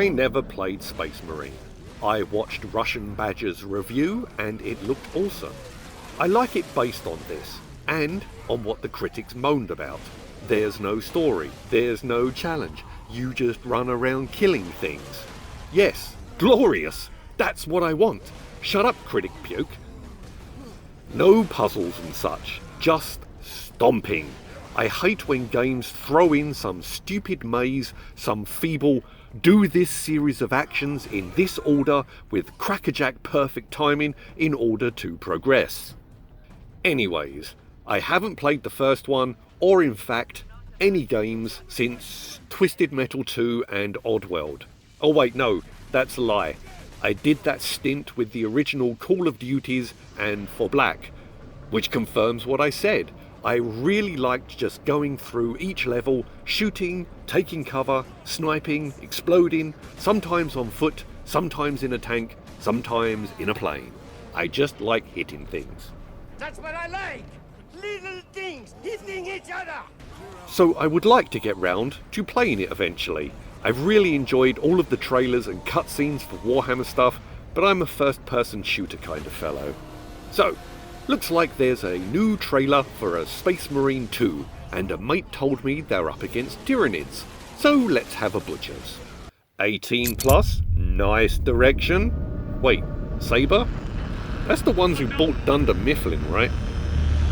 I never played Space Marine. I watched Russian Badger's review and it looked awesome. I like it based on this, and on what the critics moaned about. There's no story, there's no challenge, you just run around killing things. Yes, glorious! That's what I want. Shut up, critic puke. No puzzles and such, just stomping. I hate when games throw in some stupid maze, some feeble, do this series of actions in this order with crackerjack perfect timing in order to progress. Anyways, I haven't played the first one, or in fact, any games since Twisted Metal 2 and Oddworld. Oh wait, no, that's a lie. I did that stint with the original Call of Duties and For Black, which confirms what I said. I really liked just going through each level, shooting, taking cover, sniping, exploding, sometimes on foot, sometimes in a tank, sometimes in a plane. I just like hitting things. That's what I like! Little things hitting each other! So I would like to get round to playing it eventually. I've really enjoyed all of the trailers and cutscenes for Warhammer stuff, but I'm a first-person shooter kind of fellow. So, looks like there's a new trailer for a Space Marine 2, and a mate told me they're up against Tyranids, so let's have a butcher's. 18 plus, nice direction. Wait, Saber? That's the ones who bought Dunder Mifflin, right?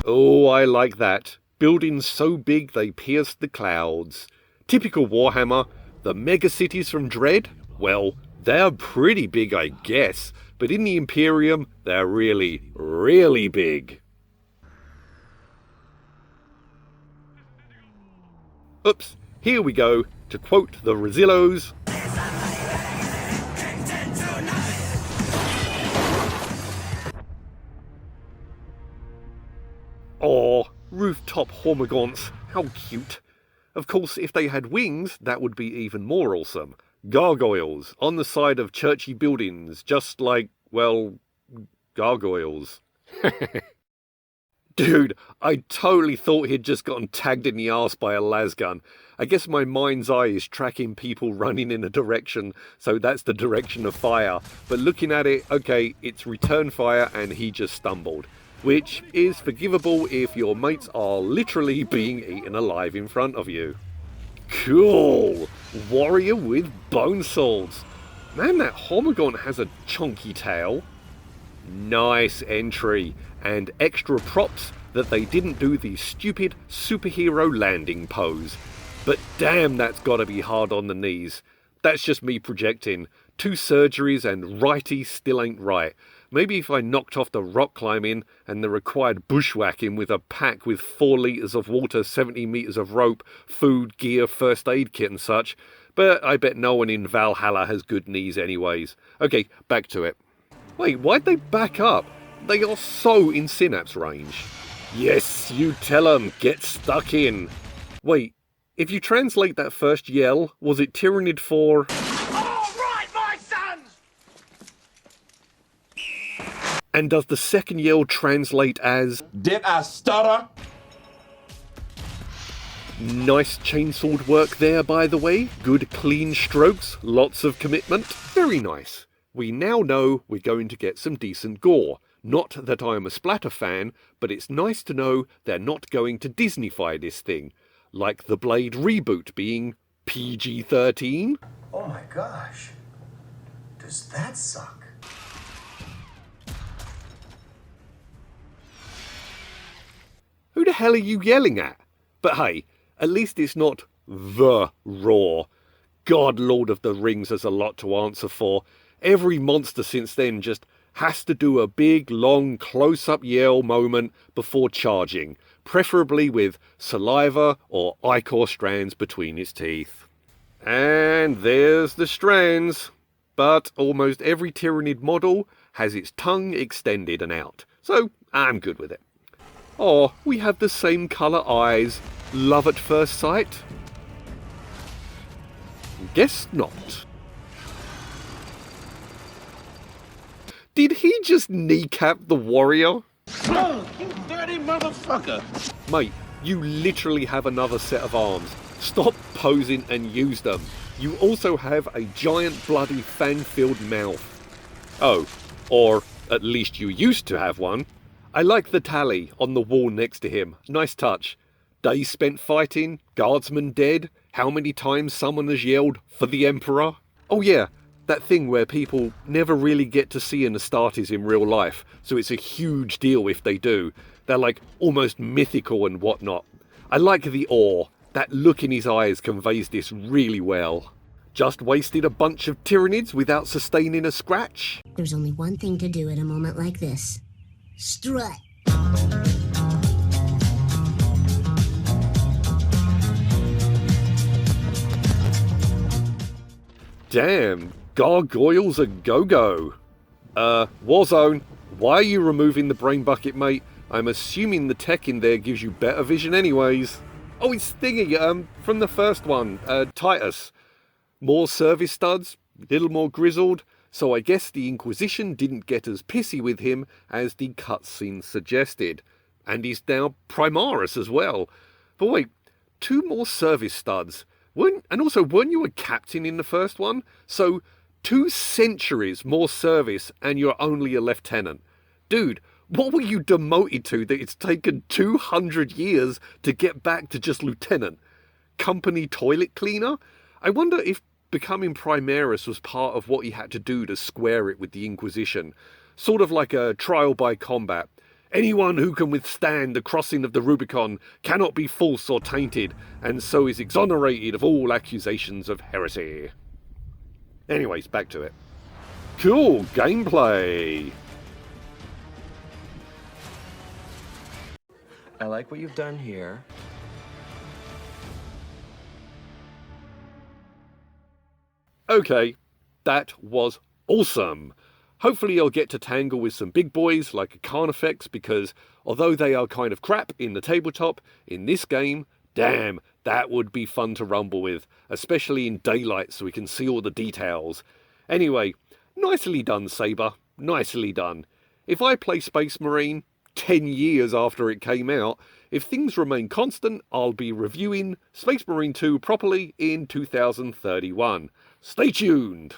Oh, I like that. Buildings so big they pierce the clouds. Typical Warhammer. The megacities from Dread? Well, they're pretty big, I guess, but in the Imperium, they're really, really big. Oops, here we go, to quote the Rosillos. Aw, rooftop hormagaunts, how cute. Of course, if they had wings, that would be even more awesome. Gargoyles, on the side of churchy buildings, just like, well, gargoyles. Dude, I totally thought he'd just gotten tagged in the arse by a lasgun. I guess my mind's eye is tracking people running in a direction, so that's the direction of fire. But looking at it, okay, it's return fire and he just stumbled. Which is forgivable if your mates are literally being eaten alive in front of you. Cool! Warrior with bone swords. Man, that Hormagaunt has a chunky tail. Nice entry, and extra props that they didn't do the stupid superhero landing pose. But damn, that's gotta be hard on the knees. That's just me projecting. 2 surgeries and righty still ain't right. Maybe if I knocked off the rock climbing and the required bushwhacking with a pack with 4 litres of water, 70 metres of rope, food, gear, first aid kit and such, but I bet no one in Valhalla has good knees anyways. Okay, back to it. Wait, why'd they back up? They are so in synapse range. Yes, you tell 'em, get stuck in. Wait, if you translate that first yell, was it Tyranid for... And does the second yell translate as... Did I stutter? Nice chainsword work there, by the way. Good clean strokes, lots of commitment. Very nice. We now know we're going to get some decent gore. Not that I'm a splatter fan, but it's nice to know they're not going to Disneyfy this thing. Like the Blade reboot being PG-13. Oh my gosh. Does that suck? Who the hell are you yelling at? But hey, at least it's not the roar. God, Lord of the Rings has a lot to answer for. Every monster since then just has to do a big, long, close-up yell moment before charging, preferably with saliva or ichor strands between its teeth. And there's the strands. But almost every Tyranid model has its tongue extended and out, so I'm good with it. Oh, we have the same colour eyes. Love at first sight? Guess not. Did he just kneecap the warrior? Oh, you dirty motherfucker! Mate, you literally have another set of arms. Stop posing and use them. You also have a giant bloody fan-filled mouth. Oh, or at least you used to have one. I like the tally on the wall next to him. Nice touch. Days spent fighting, guardsmen dead, how many times someone has yelled, "For the Emperor"? Oh yeah, that thing where people never really get to see an Astartes in real life, so it's a huge deal if they do. They're like almost mythical and whatnot. I like the awe. That look in his eyes conveys this really well. Just wasted a bunch of Tyranids without sustaining a scratch? There's only one thing to do at a moment like this. Strut. Damn, gargoyles a go-go. Warzone, why are you removing the brain bucket, mate? I'm assuming the tech in there gives you better vision anyways. Oh, it's Thingy, from the first one, Titus. More service studs, little more grizzled, so I guess the Inquisition didn't get as pissy with him as the cutscene suggested. And he's now Primaris as well. But wait, 2 more service studs. Weren't you a captain in the first one? So 2 centuries more service and you're only a lieutenant. Dude, what were you demoted to that it's taken 200 years to get back to just lieutenant? Company toilet cleaner? I wonder if becoming Primaris was part of what he had to do to square it with the Inquisition. Sort of like a trial by combat. Anyone who can withstand the crossing of the Rubicon cannot be false or tainted, and so is exonerated of all accusations of heresy. Anyways, back to it. Cool gameplay! I like what you've done here. Okay, that was awesome. Hopefully I'll get to tangle with some big boys like a Carnifex, because although they are kind of crap in the tabletop, in this game, damn, that would be fun to rumble with, especially in daylight so we can see all the details. Anyway, nicely done, Saber. Nicely done. If I play Space Marine 10 years after it came out, if things remain constant, I'll be reviewing Space Marine 2 properly in 2031. Stay tuned!